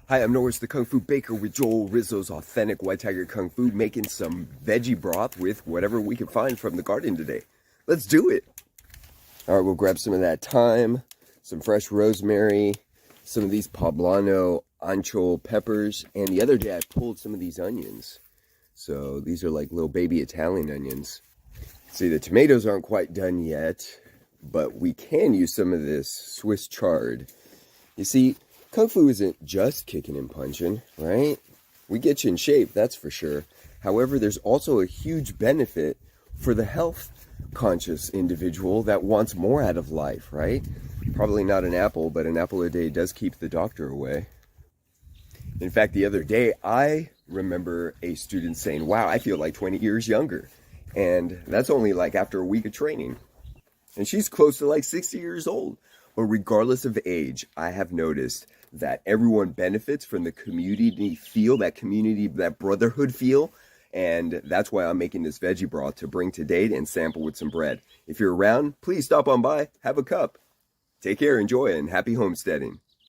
Hi, I'm Noris the Kung Fu Baker with Joel Rizzo's Authentic White Tiger Kung Fu, making some veggie broth with whatever we can find from the garden today. Let's do it! Alright, we'll grab some of that thyme, some fresh rosemary, some of these poblano ancho peppers, and the other day I pulled some of these onions. So these are like little baby Italian onions. See, the tomatoes aren't quite done yet, but we can use some of this Swiss chard. You see, Kung Fu isn't just kicking and punching, right? We get you in shape, that's for sure. However, there's also a huge benefit for the health-conscious individual that wants more out of life, right? Probably not an apple, but an apple a day does keep the doctor away. In fact, the other day, I remember a student saying, wow, I feel like 20 years younger. And that's only like after a week of training. And she's close to like 60 years old. But regardless of age, I have noticed that everyone benefits from the community feel, that brotherhood feel. And that's why I'm making this veggie broth to bring to date and sample with some bread. If you're around, please stop on by, have a cup. Take care, enjoy it, and happy homesteading.